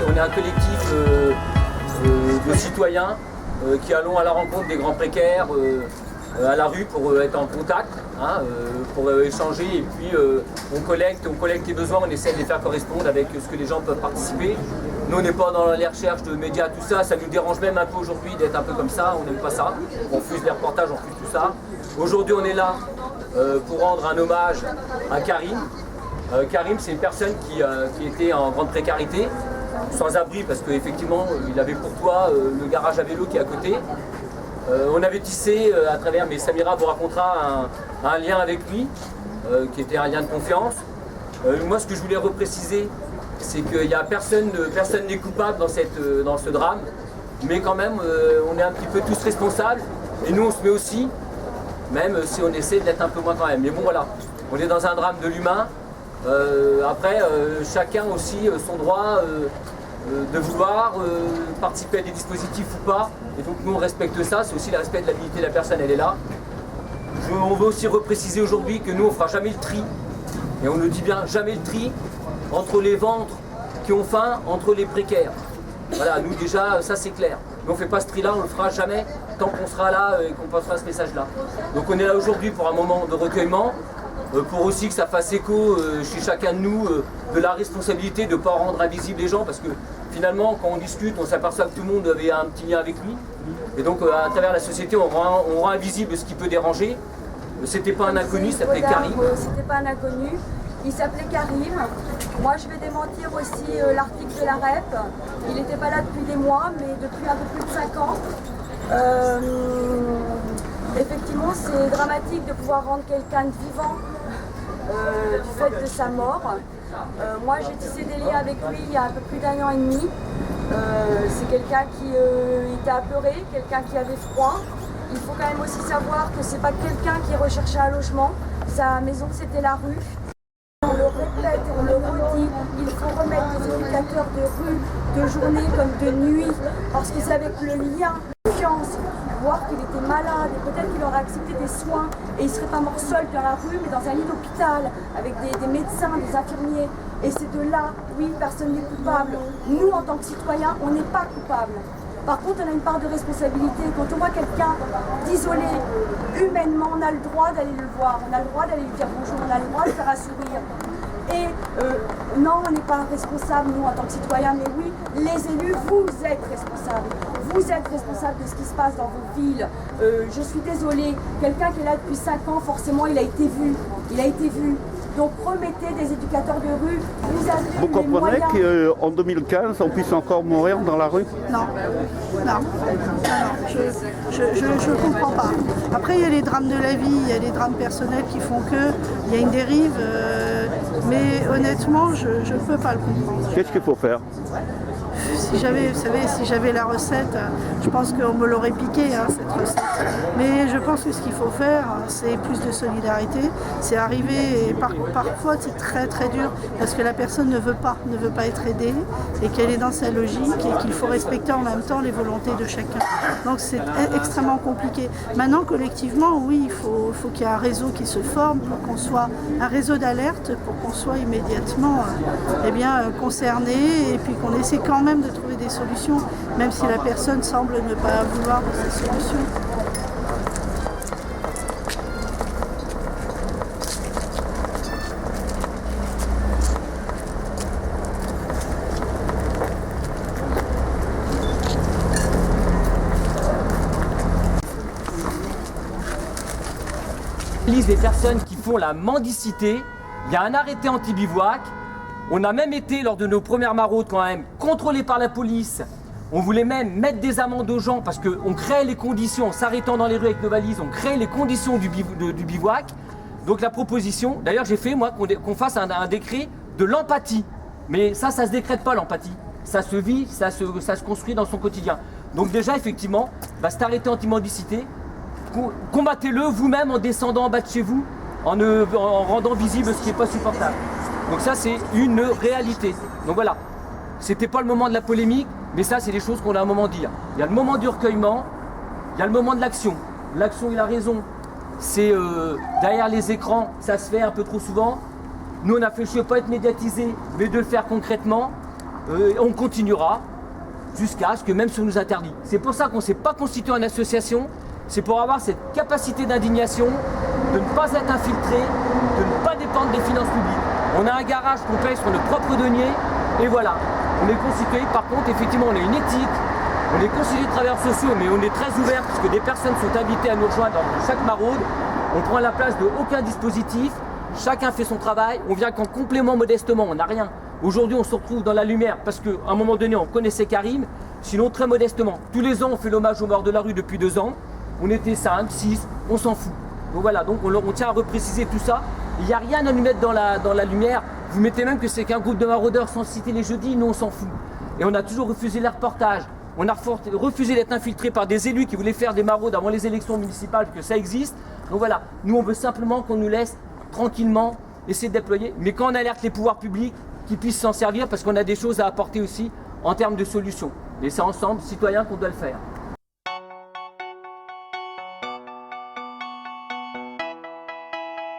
on est un collectif de citoyens qui allons à la rencontre des grands précaires à la rue pour être en contact, hein, pour échanger et puis on collecte les besoins, on essaie de les faire correspondre avec ce que les gens peuvent participer. Nous on n'est pas dans les recherches de médias, tout ça, ça nous dérange même un peu aujourd'hui d'être un peu comme ça, on n'aime pas ça, on fuse les reportages, on fuse tout ça. Aujourd'hui on est là pour rendre un hommage à Karim. Karim c'est une personne qui était en grande précarité, sans abri parce qu'effectivement il avait pour toi le garage à vélo qui est à côté. On avait tissé à travers, mais Samira vous racontera, un lien avec lui, qui était un lien de confiance. Moi ce que je voulais repréciser, c'est qu'il y a personne n'est coupable dans ce drame, mais quand même on est un petit peu tous responsables, et nous on se met aussi, même si on essaie d'être un peu moins quand même. Mais bon voilà, on est dans un drame de l'humain. Après, chacun aussi son droit de vouloir participer à des dispositifs ou pas, et donc nous on respecte ça, c'est aussi le respect de la dignité de la personne, elle est là. On veut aussi repréciser aujourd'hui que nous on fera jamais le tri, et on le dit bien, jamais le tri entre les ventres qui ont faim, entre les précaires. Voilà, nous déjà ça c'est clair. Mais on ne fait pas ce tri là, on le fera jamais tant qu'on sera là et qu'on passera ce message là. Donc on est là aujourd'hui pour un moment de recueillement, pour aussi que ça fasse écho chez chacun de nous de la responsabilité de ne pas rendre invisibles les gens, parce que finalement quand on discute on s'aperçoit que tout le monde avait un petit lien avec lui, et donc à travers la société on rend invisible ce qui peut déranger. C'était pas un inconnu, ça s'appelait Karim. C'était pas un inconnu, il s'appelait Karim. Moi je vais démentir aussi l'article de la REP, il n'était pas là depuis des mois mais depuis un peu plus de 5 ans. Effectivement, c'est dramatique de pouvoir rendre quelqu'un de vivant du fait de sa mort. Moi, j'ai tissé des liens avec lui il y a un peu plus d'1 an et demi. C'est quelqu'un qui était apeuré, quelqu'un qui avait froid. Il faut quand même aussi savoir que c'est pas quelqu'un qui recherchait un logement. Sa maison, c'était la rue. On le répète, on le redit, il faut remettre les éducateurs de rue, de journée comme de nuit, parce que c'est avec le lien, la confiance, voir qu'il était malade et peut-être qu'il aurait accepté des soins et il ne serait pas mort seul dans la rue, mais dans un lit d'hôpital avec des médecins, des infirmiers. Et c'est de là, oui, personne n'est coupable. Nous, en tant que citoyens, on n'est pas coupables. Par contre, on a une part de responsabilité. Quand on voit quelqu'un d'isolé, humainement, on a le droit d'aller le voir, on a le droit d'aller lui dire bonjour, on a le droit de faire un sourire. Et non, on n'est pas responsable, nous, en tant que citoyens, mais oui, les élus, vous êtes responsables. Vous êtes responsables de ce qui se passe dans vos villes. Je suis désolée, quelqu'un qui est là depuis 5 ans, forcément, il a été vu. Il a été vu. Donc remettez des éducateurs de rue. Vous comprenez qu'en 2015, on puisse encore mourir dans la rue? Non, non, je ne comprends pas. Après, il y a les drames de la vie, il y a les drames personnels qui font qu'il y a une dérive, mais honnêtement, je ne peux pas le comprendre. Qu'est-ce qu'il faut faire? Si j'avais, vous savez, si j'avais la recette, je pense qu'on me l'aurait piqué, hein, cette recette. Mais je pense que ce qu'il faut faire, c'est plus de solidarité. C'est arriver, et parfois c'est très très dur, parce que la personne ne veut pas être aidée, et qu'elle est dans sa logique, et qu'il faut respecter en même temps les volontés de chacun. Donc c'est extrêmement compliqué. Maintenant, collectivement, oui, il faut qu'il y ait un réseau qui se forme, pour qu'on soit un réseau d'alerte, pour qu'on soit immédiatement concerné, et puis qu'on essaie quand même de trouver des solutions, même si la personne semble ne pas vouloir de ces solutions. Des personnes qui font la mendicité, il y a un arrêté anti-bivouac. On a même été, lors de nos premières maraudes quand même, contrôlés par la police. On voulait même mettre des amendes aux gens parce qu'on crée les conditions, en s'arrêtant dans les rues avec nos valises, on crée les conditions du bivouac. Donc la proposition, d'ailleurs j'ai fait moi qu'on fasse un décret de l'empathie. Mais ça se décrète pas l'empathie. Ça se vit, ça se construit dans son quotidien. Donc déjà effectivement, cet arrêté anti-mendicité, combattez-le vous-même en descendant en bas de chez vous, en rendant visible ce qui n'est pas supportable. Donc ça c'est une réalité. Donc voilà, c'était pas le moment de la polémique, mais ça c'est des choses qu'on a à un moment dire. Il y a le moment du recueillement, il y a le moment de l'action. L'action il a raison, c'est derrière les écrans, ça se fait un peu trop souvent. Nous on a fait le choix de ne pas être médiatisé, mais de le faire concrètement. On continuera jusqu'à ce que même si on nous interdit. C'est pour ça qu'on ne s'est pas constitué en association, c'est pour avoir cette capacité d'indignation, de ne pas être infiltré, de ne pas dépendre des finances publiques. On a un garage qu'on paye sur nos propres deniers, et voilà. On est constitué, par contre, effectivement, on a une éthique, on est constitué de travailleurs sociaux, mais on est très ouvert, puisque des personnes sont invitées à nous rejoindre dans chaque maraude. On prend la place de aucun dispositif, chacun fait son travail, on vient qu'en complément modestement, on n'a rien. Aujourd'hui, on se retrouve dans la lumière, parce qu'à un moment donné, on connaissait Karim, sinon très modestement. Tous les ans, on fait l'hommage aux morts de la rue depuis 2 ans. On était 5, 6, on s'en fout. Donc voilà, donc on tient à repréciser tout ça. Il n'y a rien à nous mettre dans la lumière. Vous mettez même que c'est qu'un groupe de maraudeurs sans citer les jeudis, nous on s'en fout. Et on a toujours refusé les reportages. On a refusé d'être infiltré par des élus qui voulaient faire des maraudes avant les élections municipales, que ça existe. Donc voilà, nous on veut simplement qu'on nous laisse tranquillement essayer de déployer. Mais quand on alerte les pouvoirs publics, qu'ils puissent s'en servir parce qu'on a des choses à apporter aussi en termes de solutions. Et c'est ensemble, citoyens, qu'on doit le faire.